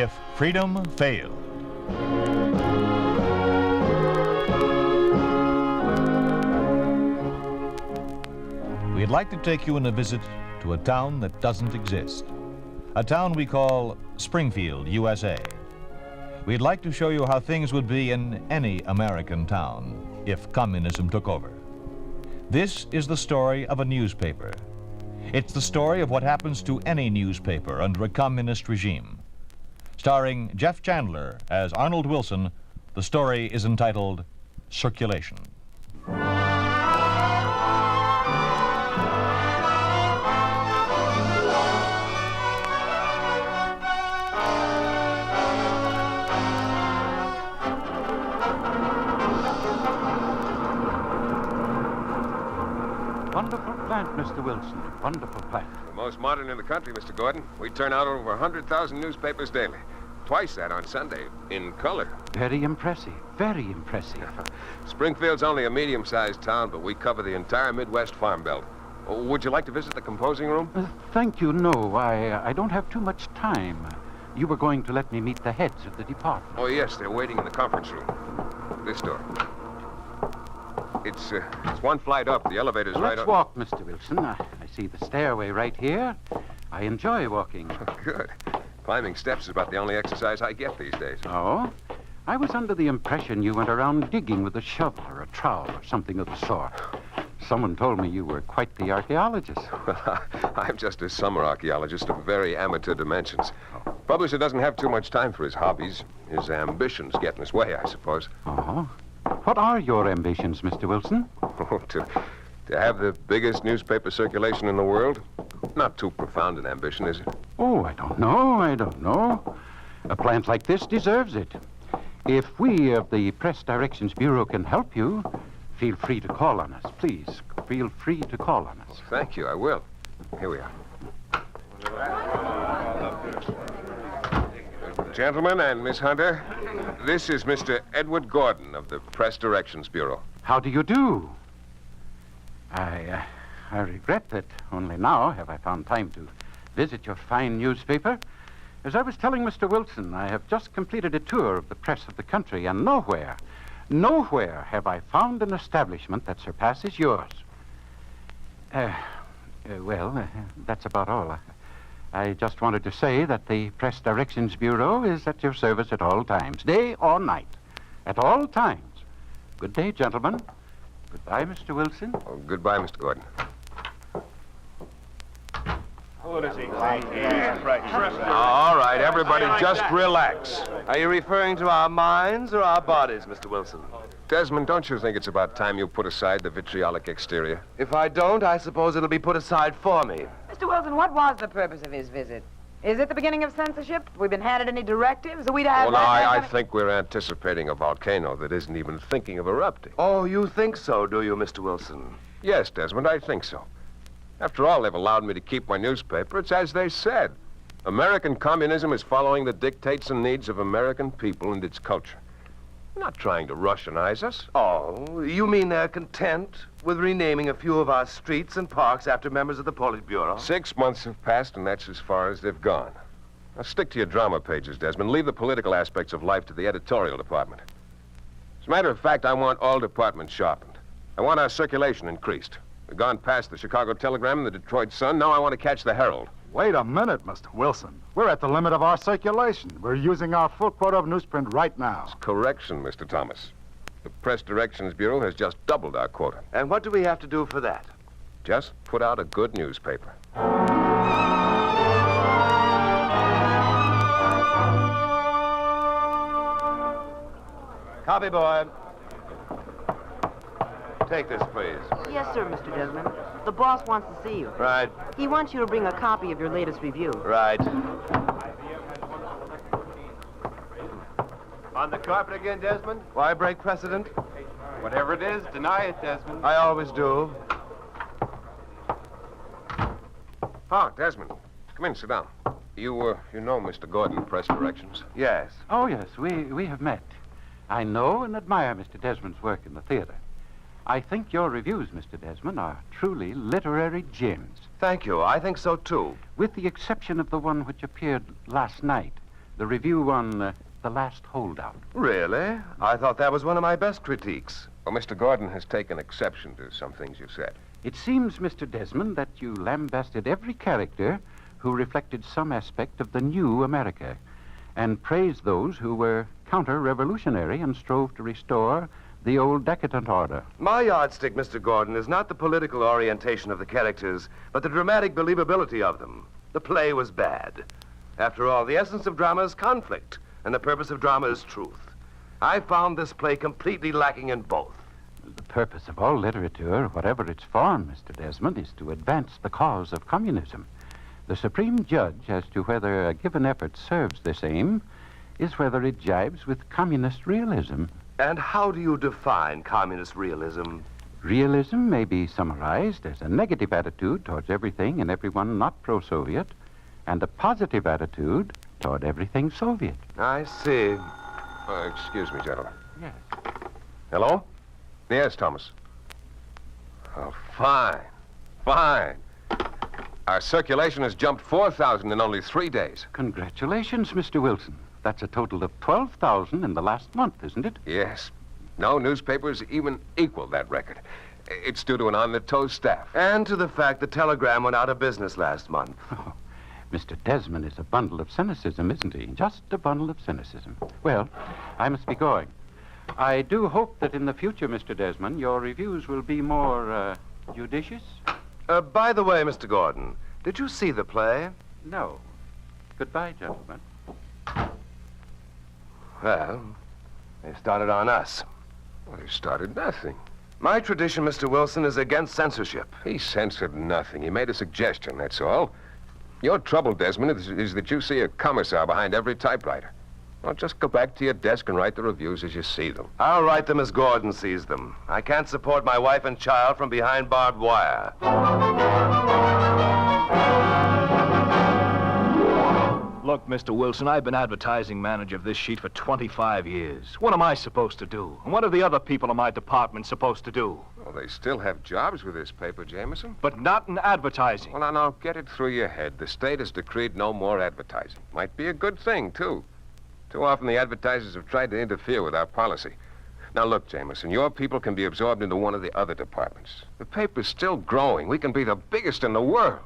If Freedom Failed. We'd like to take you on a visit to a town that doesn't exist. A town we call Springfield, USA. We'd like to show you how things would be in any American town if communism took over. This is the story of a newspaper. It's the story of what happens to any newspaper under a communist regime. Starring Jeff Chandler as Arnold Wilson, the story is entitled Circulation. Wonderful plant, Mr. Wilson. Wonderful plant. The most modern in the country, Mr. Gordon. We turn out over 100,000 newspapers daily. Twice that on Sunday, in color. Very impressive. Very impressive. Springfield's only a medium-sized town, but we cover the entire Midwest Farm Belt. Would you like to visit the composing room? Thank you, no. I don't have too much time. You were going to let me meet the heads of the department. Oh, yes, they're waiting in the conference room. This door. It's one flight up. The elevator's right up. Let's walk, Mr. Wilson. I see the stairway right here. I enjoy walking. Good. Climbing steps is about the only exercise I get these days. Oh? I was under the impression you went around digging with a shovel or a trowel or something of the sort. Someone told me you were quite the archaeologist. Well, I'm just a summer archaeologist of very amateur dimensions. Publisher doesn't have too much time for his hobbies. His ambitions get in his way, I suppose. Oh? What are your ambitions, Mr. Wilson? to have the biggest newspaper circulation in the world? Not too profound an ambition, is it? Oh, I don't know. A plant like this deserves it. If we of the Press Directions Bureau can help you, feel free to call on us, please. Feel free to call on us. Thank you, I will. Here we are. Gentlemen and Miss Hunter, this is Mr. Edward Gordon of the Press Directions Bureau. How do you do? I regret that only now have I found time to visit your fine newspaper. As I was telling Mr. Wilson, I have just completed a tour of the press of the country, and nowhere have I found an establishment that surpasses yours. That's about all. I just wanted to say that the Press Directions Bureau is at your service at all times, day or night, at all times. Good day, gentlemen. Goodbye, Mr. Wilson. Oh, goodbye, Mr. Gordon. All right, everybody, just relax. Are you referring to our minds or our bodies, Mr. Wilson? Desmond, don't you think it's about time you put aside the vitriolic exterior? If I don't, I suppose it'll be put aside for me. Mr. Wilson, what was the purpose of his visit? Is it the beginning of censorship? Have we been handed any directives? Are we to have... Well, I think we're anticipating a volcano that isn't even thinking of erupting. Oh, you think so, do you, Mr. Wilson? Yes, Desmond, I think so. After all, they've allowed me to keep my newspaper. It's as they said. American communism is following the dictates and needs of American people and its culture. They're not trying to Russianize us. Oh, you mean they're content with renaming a few of our streets and parks after members of the Politburo? 6 months have passed, and that's as far as they've gone. Now, stick to your drama pages, Desmond. Leave the political aspects of life to the editorial department. As a matter of fact, I want all departments sharpened. I want our circulation increased. We've gone past the Chicago Telegram and the Detroit Sun. Now I want to catch the Herald. Wait a minute, Mr. Wilson. We're at the limit of our circulation. We're using our full quota of newsprint right now. Correction, Mr. Thomas. The Press Directions Bureau has just doubled our quota. And what do we have to do for that? Just put out a good newspaper. Copy, boy. Take this, please. Yes, sir, Mr. Desmond. The boss wants to see you. Right. He wants you to bring a copy of your latest review. Right. On the carpet again, Desmond? Why break precedent? Whatever it is, deny it, Desmond. I always do. Oh, Desmond. Come in, sit down. You know Mr. Gordon, Press Directions? Yes. Oh, yes, we have met. I know and admire Mr. Desmond's work in the theater. I think your reviews, Mr. Desmond, are truly literary gems. Thank you. I think so, too. With the exception of the one which appeared last night, The review on The Last Holdout. Really? I thought that was one of my best critiques. Well, Mr. Gordon has taken exception to some things you said. It seems, Mr. Desmond, that you lambasted every character who reflected some aspect of the new America and praised those who were counter-revolutionary and strove to restore the old decadent order. My yardstick, Mr. Gordon, is not the political orientation of the characters, but the dramatic believability of them. The play was bad. After all, the essence of drama is conflict, and the purpose of drama is truth. I found this play completely lacking in both. The purpose of all literature, whatever its form, Mr. Desmond, is to advance the cause of communism. The supreme judge as to whether a given effort serves this aim is whether it jibes with communist realism. And how do you define communist realism? Realism may be summarized as a negative attitude towards everything and everyone not pro-Soviet, and a positive attitude toward everything Soviet. I see. Excuse me, gentlemen. Yes. Hello? Yes, Thomas. Oh, fine. Fine. Our circulation has jumped 4,000 in only 3 days. Congratulations, Mr. Wilson. That's a total of 12,000 in the last month, isn't it? Yes. No newspapers even equal that record. It's due to an on-the-toes staff. And to the fact the Telegram went out of business last month. Oh, Mr. Desmond is a bundle of cynicism, isn't he? Just a bundle of cynicism. Well, I must be going. I do hope that in the future, Mr. Desmond, your reviews will be more, judicious. By the way, Mr. Gordon, did you see the play? No. Goodbye, gentlemen. Well, they started on us. Well, they started nothing. My tradition, Mr. Wilson, is against censorship. He censored nothing. He made a suggestion, that's all. Your trouble, Desmond, is that you see a commissar behind every typewriter. Well, just go back to your desk and write the reviews as you see them. I'll write them as Gordon sees them. I can't support my wife and child from behind barbed wire. Look, Mr. Wilson, I've been advertising manager of this sheet for 25 years. What am I supposed to do? And what are the other people in my department supposed to do? Well, they still have jobs with this paper, Jameson. But not in advertising. Well, now, get it through your head. The state has decreed no more advertising. Might be a good thing, too. Too often the advertisers have tried to interfere with our policy. Now, look, Jameson, your people can be absorbed into one of the other departments. The paper's still growing. We can be the biggest in the world.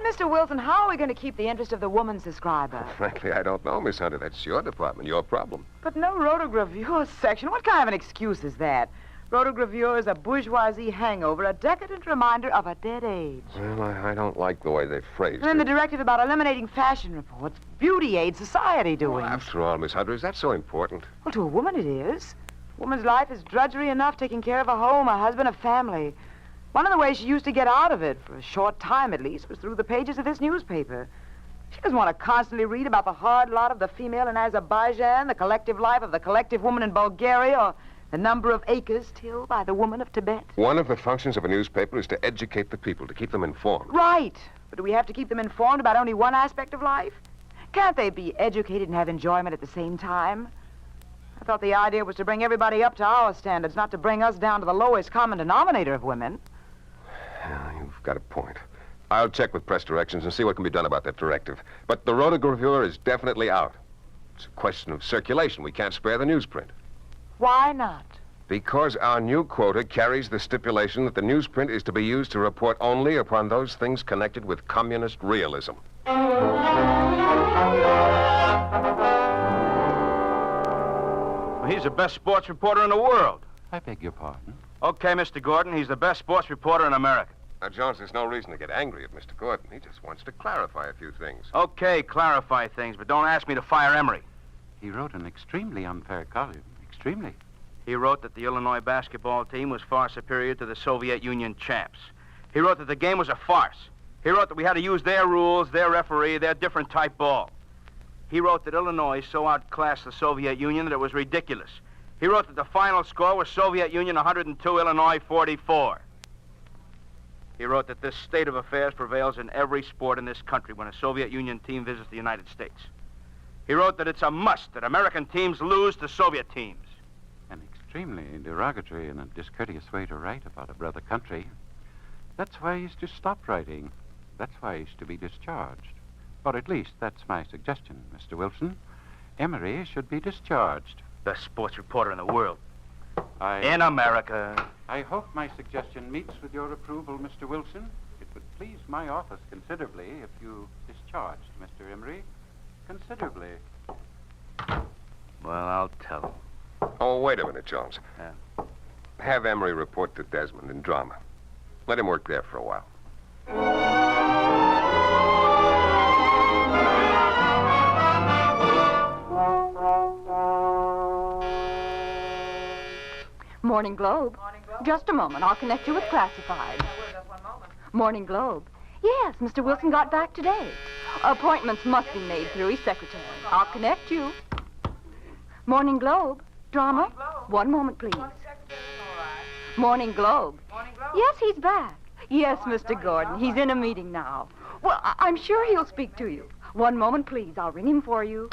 Mr. Wilson, how are we going to keep the interest of the woman subscriber? Frankly, I don't know, Miss Hunter. That's your department, your problem. But no rotogravure section. What kind of an excuse is that? Rotogravure is a bourgeoisie hangover, a decadent reminder of a dead age. Well, I don't like the way they phrased And then the it. directive about eliminating fashion reports. Beauty aid society doing. Well, after all, Miss Hunter, is that so important? Well, to a woman it is. A woman's life is drudgery enough, taking care of a home, a husband, a family. One of the ways she used to get out of it, for a short time at least, was through the pages of this newspaper. She doesn't want to constantly read about the hard lot of the female in Azerbaijan, the collective life of the collective woman in Bulgaria, or the number of acres tilled by the woman of Tibet. One of the functions of a newspaper is to educate the people, to keep them informed. Right. But do we have to keep them informed about only one aspect of life? Can't they be educated and have enjoyment at the same time? I thought the idea was to bring everybody up to our standards, not to bring us down to the lowest common denominator of women. Yeah, you've got a point. I'll check with press directions and see what can be done about that directive. But the rotogravure is definitely out. It's a question of circulation. We can't spare the newsprint. Why not? Because our new quota carries the stipulation that the newsprint is to be used to report only upon those things connected with communist realism. He's the best sports reporter in the world. I beg your pardon. Okay, Mr. Gordon, he's the best sports reporter in America. Now, Jones, there's no reason to get angry at Mr. Gordon. He just wants to clarify a few things. Okay, clarify things, but don't ask me to fire Emery. He wrote an extremely unfair column. Extremely. He wrote that the Illinois basketball team was far superior to the Soviet Union champs. He wrote that the game was a farce. He wrote that we had to use their rules, their referee, their different type ball. He wrote that Illinois so outclassed the Soviet Union that it was ridiculous. He wrote that the final score was Soviet Union 102, Illinois 44. He wrote that this state of affairs prevails in every sport in this country when a Soviet Union team visits the United States. He wrote that it's a must that American teams lose to Soviet teams. An extremely derogatory and a discourteous way to write about a brother country. That's why he's to stop writing. That's why he's to be discharged. Or at least that's my suggestion, Mr. Wilson. Emery should be discharged. Best sports reporter in the world. I In America. hope my suggestion meets with your approval, Mr. Wilson. It would please my office considerably if you discharged Mr. Emery. Considerably. Well, I'll tell him. Oh, wait a minute, Jones. Yeah. Have Emery report to Desmond in drama. Let him work there for a while. Morning Globe. Just a moment. I'll connect you with classified. Morning Globe. Yes, Mr. Wilson got back today. Appointments must be made through his secretary. I'll connect you. Morning Globe. Drama? One moment, please. Morning Globe. Yes, he's back. Yes, Mr. Gordon. He's in a meeting now. Well, I'm sure he'll speak to you. One moment, please. I'll ring him for you.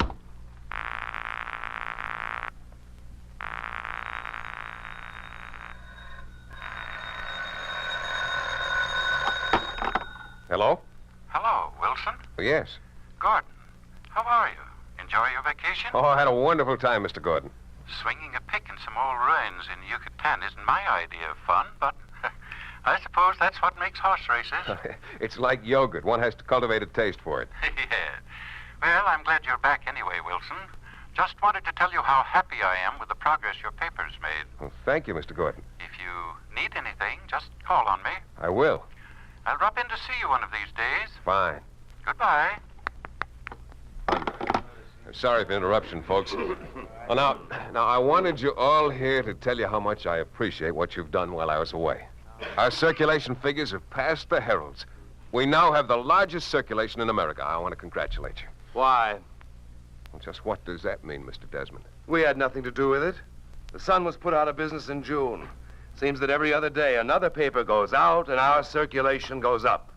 Hello? Hello, Wilson. Yes. Gordon, how are you? Enjoy your vacation? Oh, I had a wonderful time, Mr. Gordon. Swinging a pick in some old ruins in Yucatan isn't my idea of fun, but I suppose that's what makes horse races. It's like yogurt. One has to cultivate a taste for it. Yeah. Well, I'm glad you're back anyway, Wilson. Just wanted to tell you how happy I am with the progress your paper's made. Well, thank you, Mr. Gordon. If you need anything, just call on me. I will. I'll drop in to see you one of these days. Fine. Goodbye. Sorry for the interruption, folks. Well, now, I wanted you all here to tell you how much I appreciate what you've done while I was away. Our circulation figures have passed the Herald's. We now have the largest circulation in America. I want to congratulate you. Why? Well, just what does that mean, Mr. Desmond? We had nothing to do with it. The Sun was put out of business in June. Seems that every other day another paper goes out and our circulation goes up.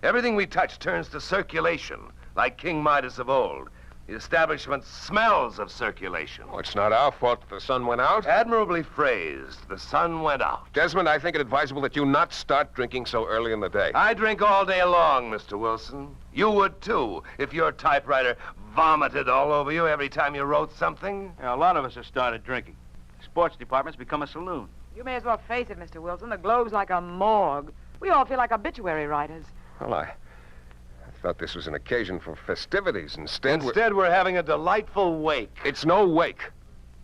Everything we touch turns to circulation, like King Midas of old. The establishment smells of circulation. Oh, it's not our fault that the sun went out. Admirably phrased. The sun went out. Desmond, I think it advisable that you not start drinking so early in the day. I drink all day long, Mr. Wilson. You would, too, if your typewriter vomited all over you every time you wrote something. Yeah, a lot of us have started drinking. Sports department's become a saloon. You may as well face it, Mr. Wilson. The Globe's like a morgue. We all feel like obituary writers. Well, I thought this was an occasion for festivities. Instead, we're having a delightful wake. It's no wake.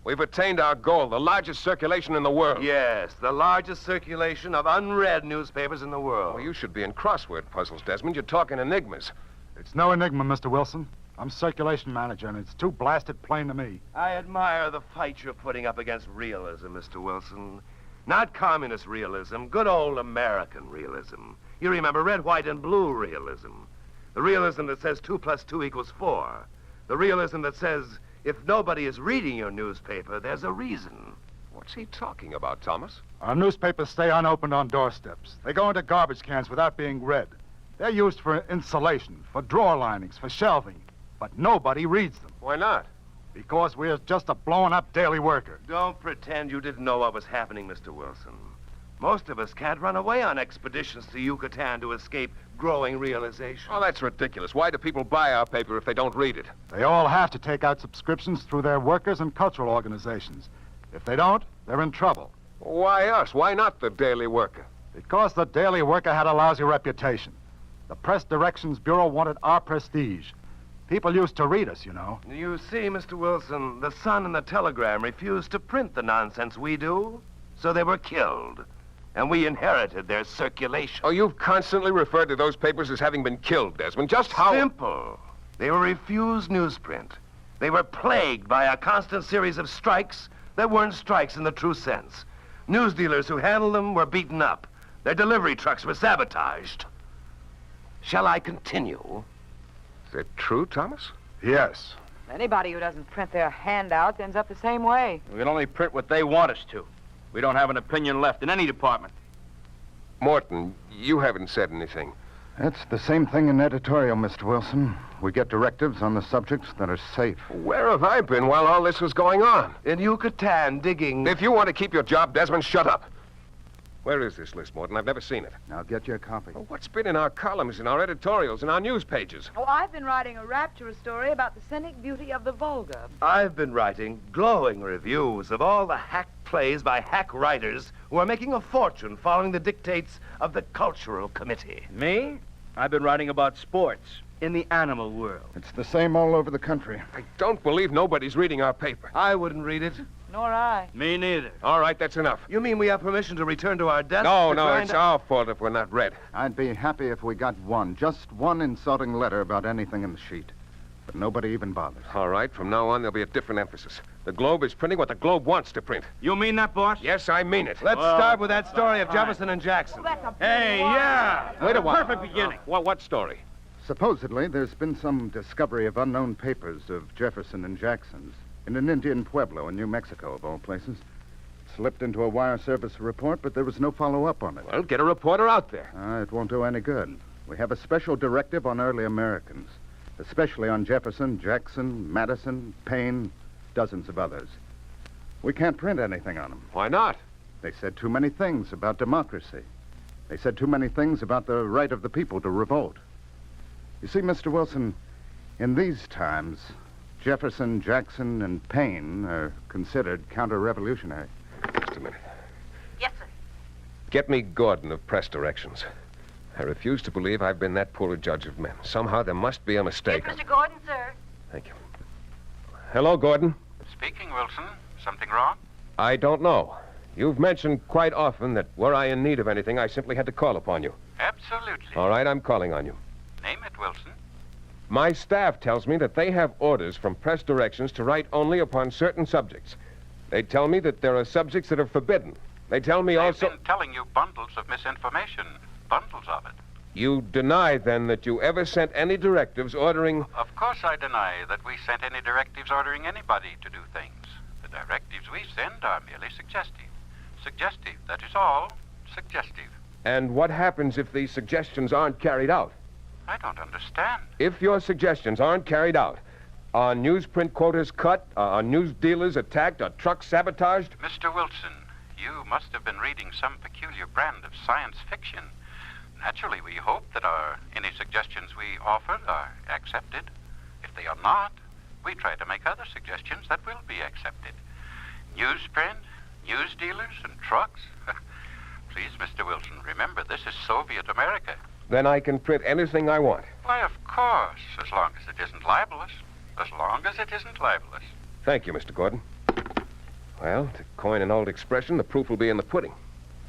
We've attained our goal, the largest circulation in the world. Yes, the largest circulation of unread newspapers in the world. Well, you should be in crossword puzzles, Desmond. You're talking enigmas. It's no enigma, Mr. Wilson. I'm circulation manager, and it's too blasted plain to me. I admire the fight you're putting up against realism, Mr. Wilson. Not communist realism, good old American realism. You remember red, white, and blue realism. The realism that says 2 + 2 = 4. The realism that says if nobody is reading your newspaper, there's a reason. What's he talking about, Thomas? Our newspapers stay unopened on doorsteps. They go into garbage cans without being read. They're used for insulation, for drawer linings, for shelving. But nobody reads them. Why not? Because we're just a blown-up daily worker. Don't pretend you didn't know what was happening, Mr. Wilson. Most of us can't run away on expeditions to Yucatan to escape growing realization. Oh, that's ridiculous. Why do people buy our paper if they don't read it? They all have to take out subscriptions through their workers and cultural organizations. If they don't, they're in trouble. Why us? Why not the Daily Worker? Because the Daily Worker had a lousy reputation. The Press Directions Bureau wanted our prestige. People used to read us, you know. You see, Mr. Wilson, the Sun and the Telegram refused to print the nonsense we do, so they were killed. And we inherited their circulation. Oh, you've constantly referred to those papers as having been killed, Desmond. Just how... Simple. They were refused newsprint. They were plagued by a constant series of strikes that weren't strikes in the true sense. News dealers who handled them were beaten up. Their delivery trucks were sabotaged. Shall I continue? Is that true, Thomas? Yes. Anybody who doesn't print their handouts ends up the same way. We can only print what they want us to. We don't have an opinion left in any department. Morton, you haven't said anything. It's the same thing in editorial, Mr. Wilson. We get directives on the subjects that are safe. Where have I been while all this was going on? In Yucatan, digging... If you want to keep your job, Desmond, shut up. Where is this list, Morton? I've never seen it. Now get your copy. Well, what's been in our columns, in our editorials, in our news pages? Oh, I've been writing a rapturous story about the scenic beauty of the Volga. I've been writing glowing reviews of all the hack plays by hack writers who are making a fortune following the dictates of the Cultural Committee. Me? I've been writing about sports in the animal world. It's the same all over the country. I don't believe nobody's reading our paper. I wouldn't read it. Nor I. Me neither. All right, that's enough. You mean we have permission to return to our desks? No, to no, grind it's up- our fault if we're not read. I'd be happy if we got one, just one insulting letter about anything in the sheet. But nobody even bothers. All right, from now on, there'll be a different emphasis. The Globe is printing what the Globe wants to print. You mean that, boss? Yes, I mean it. Let's start with that story of Jefferson and Jackson. Hey, yeah. Wait a while. Perfect beginning. What story? Supposedly, there's been some discovery of unknown papers of Jefferson and Jackson's in an Indian pueblo in New Mexico, of all places. Slipped into a wire service report, but there was no follow-up on it. Well, get a reporter out there. It won't do any good. We have a special directive on early Americans, especially on Jefferson, Jackson, Madison, Payne, dozens of others. We can't print anything on them. Why not? They said too many things about democracy. They said too many things about the right of the people to revolt. You see, Mr. Wilson, in these times, Jefferson, Jackson, and Payne are considered counter-revolutionary. Just a minute. Yes, sir. Get me Gordon of Press Directions. I refuse to believe I've been that poor a judge of men. Somehow there must be a mistake. Yes, Mr. Gordon, sir. Thank you. Hello, Gordon. Speaking, Wilson. Something wrong? I don't know. You've mentioned quite often that were I in need of anything, I simply had to call upon you. Absolutely. All right, I'm calling on you. Name it, Wilson. My staff tells me that they have orders from Press Directions to write only upon certain subjects. They tell me that there are subjects that are forbidden. They tell me also... I've been telling you bundles of misinformation. Bundles of it. You deny, then, that you ever sent any directives ordering... Of course I deny that we sent any directives ordering anybody to do things. The directives we send are merely suggestive. Suggestive, that is all. Suggestive. And what happens if these suggestions aren't carried out? I don't understand. If your suggestions aren't carried out, are newsprint quotas cut? Are news dealers attacked? Are trucks sabotaged? Mr. Wilson, you must have been reading some peculiar brand of science fiction. Naturally, we hope that any suggestions we offer are accepted. If they are not, we try to make other suggestions that will be accepted. Newsprint, news dealers, and trucks. Please, Mr. Wilson, remember, this is Soviet America. Then I can print anything I want. Why, of course, as long as it isn't libelous. As long as it isn't libelous. Thank you, Mr. Gordon. Well, to coin an old expression, the proof will be in the pudding.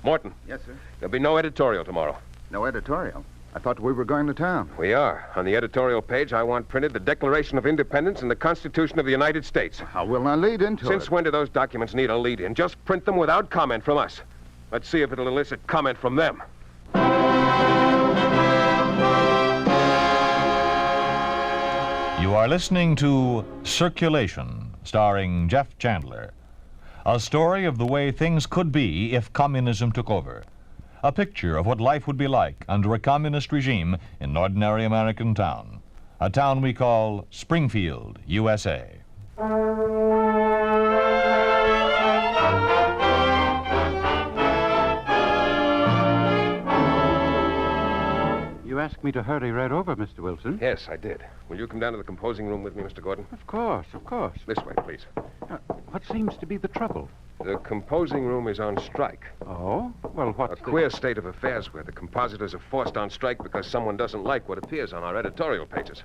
Morton. Yes, sir. There'll be no editorial tomorrow. No editorial. I thought we were going to town. We are. On the editorial page, I want printed the Declaration of Independence and the Constitution of the United States. How will I lead into it? Since when do those documents need a lead-in? Just print them without comment from us. Let's see if it'll elicit comment from them. You are listening to Circulation, starring Jeff Chandler. A story of the way things could be if communism took over. A picture of what life would be like under a communist regime in an ordinary American town. A town we call Springfield, USA. You asked me to hurry right over, Mr. Wilson. Yes, I did. Will you come down to the composing room with me, Mr. Gordon? Of course, of course. This way, please. What seems to be the trouble? The composing room is on strike. Oh? Well, A what's queer state of affairs where the compositors are forced on strike because someone doesn't like what appears on our editorial pages.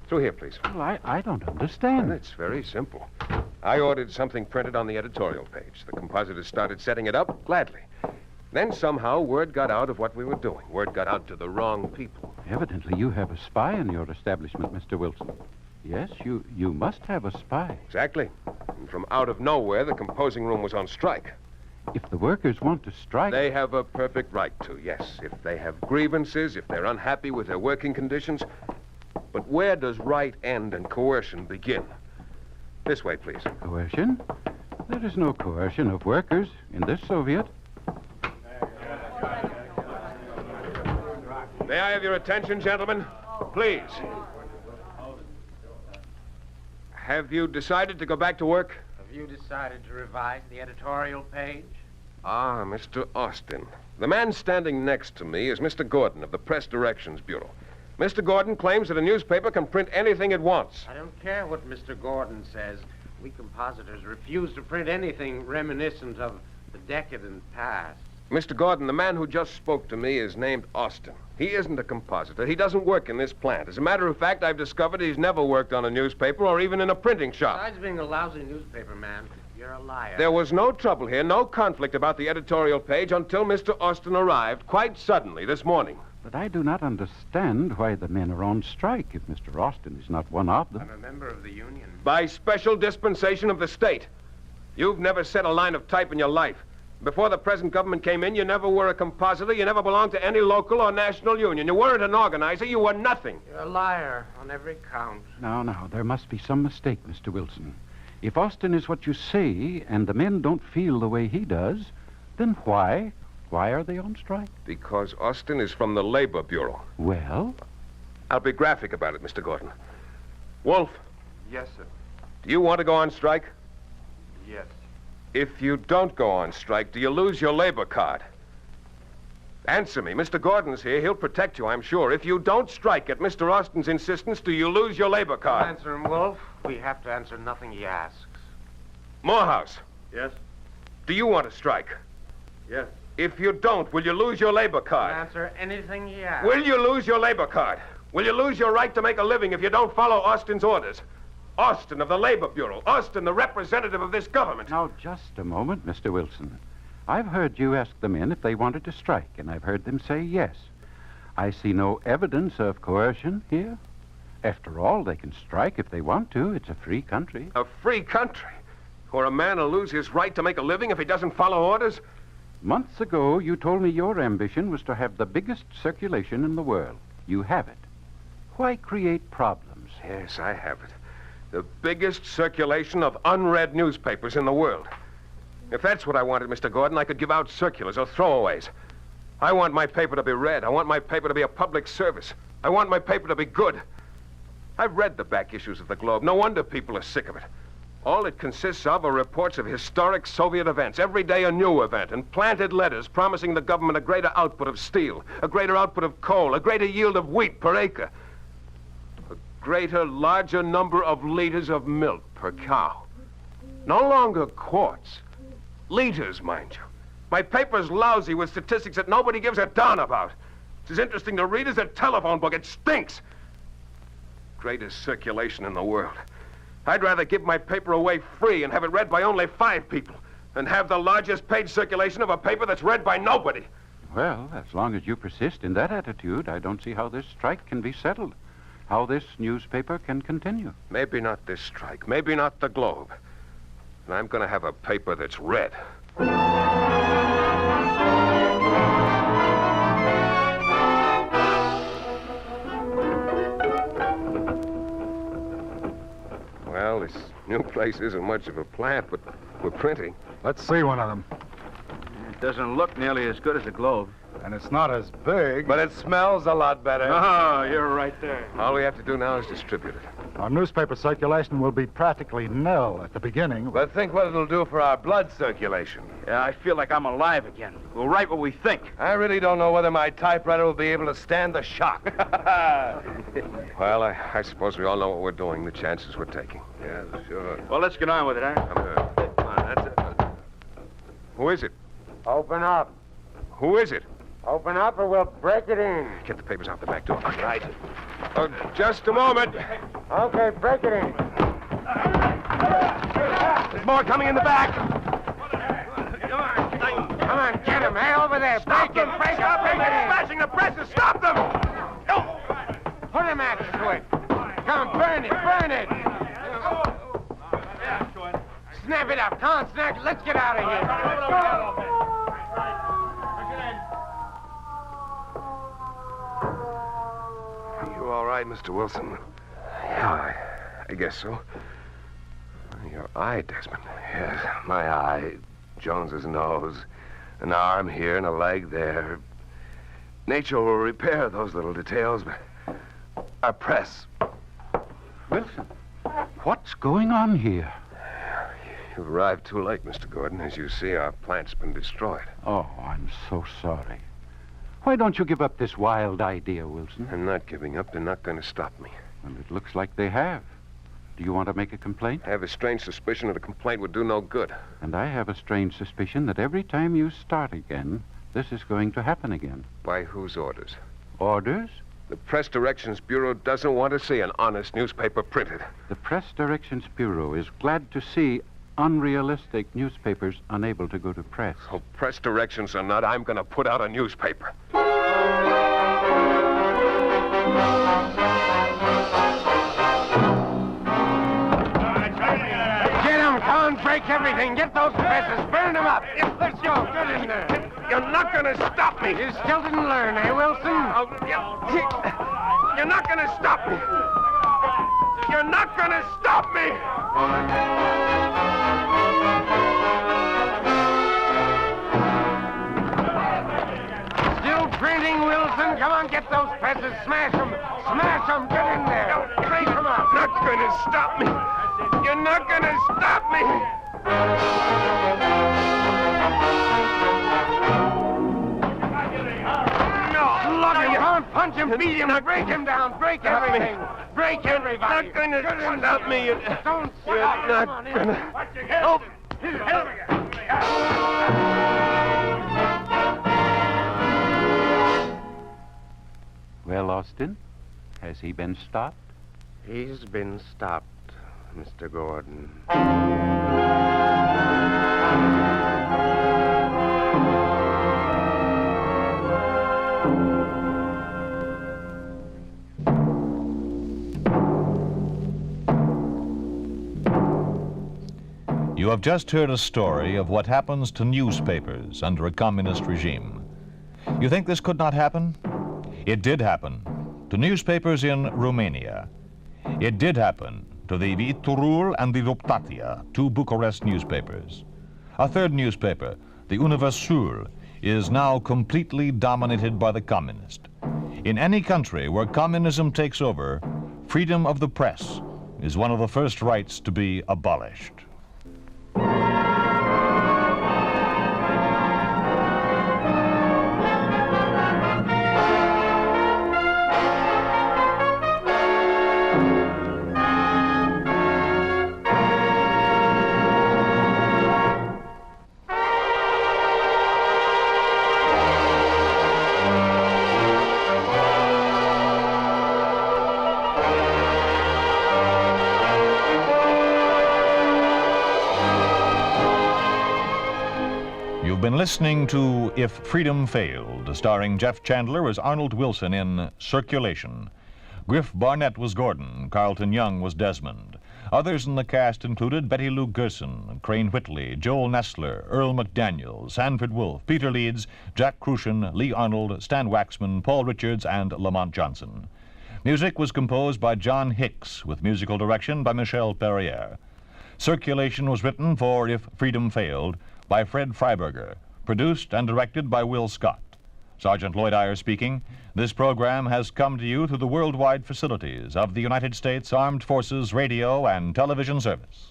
Through here, please. Well, I don't understand. It's very simple. I ordered something printed on the editorial page. The compositors started setting it up gladly. Then somehow word got out of what we were doing. Word got out to the wrong people. Evidently, you have a spy in your establishment, Mr. Wilson. Yes, you must have a spy. Exactly. And from out of nowhere, the composing room was on strike. If the workers want to strike... They have a perfect right to, yes. If they have grievances, if they're unhappy with their working conditions. But where does right end and coercion begin? This way, please. Coercion? There is no coercion of workers in this Soviet. May I have your attention, gentlemen? Please. Have you decided to go back to work? Have you decided to revise the editorial page? Ah, Mr. Austin. The man standing next to me is Mr. Gordon of the Press Directions Bureau. Mr. Gordon claims that a newspaper can print anything it wants. I don't care what Mr. Gordon says. We compositors refuse to print anything reminiscent of the decadent past. Mr. Gordon, the man who just spoke to me is named Austin. He isn't a compositor. He doesn't work in this plant. As a matter of fact, I've discovered he's never worked on a newspaper or even in a printing shop. Besides being a lousy newspaper man, you're a liar. There was no trouble here, no conflict about the editorial page until Mr. Austin arrived quite suddenly this morning. But I do not understand why the men are on strike if Mr. Austin is not one of them. I'm a member of the union. By special dispensation of the state. You've never set a line of type in your life. Before the present government came in, you never were a compositor. You never belonged to any local or national union. You weren't an organizer. You were nothing. You're a liar on every count. Now, there must be some mistake, Mr. Wilson. If Austin is what you say, and the men don't feel the way he does, then why? Why are they on strike? Because Austin is from the Labor Bureau. Well? I'll be graphic about it, Mr. Gordon. Wolf, Yes, sir. do you want to go on strike? Yes. If you don't go on strike, do you lose your labor card? Answer me. Mr. Gordon's here. He'll protect you, I'm sure. If you don't strike at Mr. Austin's insistence, do you lose your labor card? Answer him, Wolf. We have to answer nothing he asks. Morehouse, Yes? do you want to strike? Yes. If you don't, will you lose your labor card? Answer anything he asks. Will you lose your labor card? Will you lose your right to make a living if you don't follow Austin's orders? Austin of the Labor Bureau. Austin, the representative of this government. Now, just a moment, Mr. Wilson. I've heard you ask the men if they wanted to strike, and I've heard them say yes. I see no evidence of coercion here. After all, they can strike if they want to. It's a free country. A free country where a man will lose his right to make a living if he doesn't follow orders? Months ago, you told me your ambition was to have the biggest circulation in the world. You have it. Why create problems? Yes, I have it. The biggest circulation of unread newspapers in the world. If that's what I wanted, Mr. Gordon, I could give out circulars or throwaways. I want my paper to be read. I want my paper to be a public service. I want my paper to be good. I've read the back issues of the Globe. No wonder people are sick of it. All it consists of are reports of historic Soviet events, every day a new event, and planted letters promising the government a greater output of steel, a greater output of coal, a greater yield of wheat per acre, a greater, larger number of liters of milk per cow. No longer quarts. Liters, mind you. My paper's lousy with statistics that nobody gives a darn about. It's as interesting to read as a telephone book. It stinks. Greatest circulation in the world. I'd rather give my paper away free and have it read by only 5 people than have the largest page circulation of a paper that's read by nobody. Well, as long as you persist in that attitude, I don't see how this strike can be settled. How this newspaper can continue. Maybe not this strike. Maybe not the Globe. And I'm going to have a paper that's read. Well, this new place isn't much of a plant, but we're printing. Let's see one of them. It doesn't look nearly as good as the Globe. And it's not as big. But it smells a lot better. Oh, you're right there. All we have to do now is distribute it. Our newspaper circulation will be practically nil at the beginning. But think what it'll do for our blood circulation. Yeah, I feel like I'm alive again. We'll write what we think. I really don't know whether my typewriter will be able to stand the shock. Well, I suppose we all know what we're doing, the chances we're taking. Yeah, sure. Well, let's get on with it, huh? Come on, that's it. Who is it? Open up. Who is it? Open up or we'll break it in. Get the papers out the back door. Right. Just a moment. Okay, break it in. There's more coming in the back. Come on, get him, hey, over there. Stop them! Break Stop them! it They're in. smashing the presses! Stop them! Put a match to it. Come on, burn it, burn it. Snap it up. Come on, snap it. Let's get out of here. You all right, Mr. Wilson? Yeah, I guess so. Your eye, Desmond. Yes, my eye, Jones's nose, an arm here and a leg there. Nature will repair those little details, but our press. Wilson, what's going on here? You've arrived too late, Mr. Gordon. As you see, our plant's been destroyed. Oh, I'm so sorry. Why don't you give up this wild idea, Wilson? I'm not giving up. They're not going to stop me. Well, it looks like they have. Do you want to make a complaint? I have a strange suspicion that a complaint would do no good. And I have a strange suspicion that every time you start again, this is going to happen again. By whose orders? Orders? The Press Directions Bureau doesn't want to see an honest newspaper printed. The Press Directions Bureau is glad to see unrealistic newspapers unable to go to press. Oh, press directions or not, I'm going to put out a newspaper. Get them, come on, break everything. Get those presses, burn them up. Let's go, get in there. You're not going to stop me. You still didn't learn, eh, Wilson? You're not going to stop me. You're not going to stop me. Still printing, Wilson? Come on, get those presses. Smash them. Smash them. Get in there. Break them up. You're not going to stop me. You're not going to stop me. Lug him, come on, punch him, beat him, break him down, break everything. Break everybody. Not going to stop me. Don't You're stop. not going to... Help. Well, Austin, has he been stopped? He's been stopped, Mr. Gordon. You have just heard a story of what happens to newspapers under a communist regime. You think this could not happen? It did happen to newspapers in Romania. It did happen to the Viitorul and the Dreptatea, two Bucharest newspapers. A third newspaper, the Universul, is now completely dominated by the communist. In any country where communism takes over, freedom of the press is one of the first rights to be abolished. You've been listening to If Freedom Failed, starring Jeff Chandler as Arnold Wilson in Circulation. Griff Barnett was Gordon, Carlton Young was Desmond. Others in the cast included Betty Lou Gerson, Crane Whitley, Joel Nestler, Earl McDaniel, Sanford Wolfe, Peter Leeds, Jack Crucian, Lee Arnold, Stan Waxman, Paul Richards, and Lamont Johnson. Music was composed by John Hicks, with musical direction by Michel Perrier. Circulation was written for If Freedom Failed by Fred Freiberger, produced and directed by Will Scott. Sergeant Lloyd Ayers speaking. This program has come to you through the worldwide facilities of the United States Armed Forces Radio and Television Service.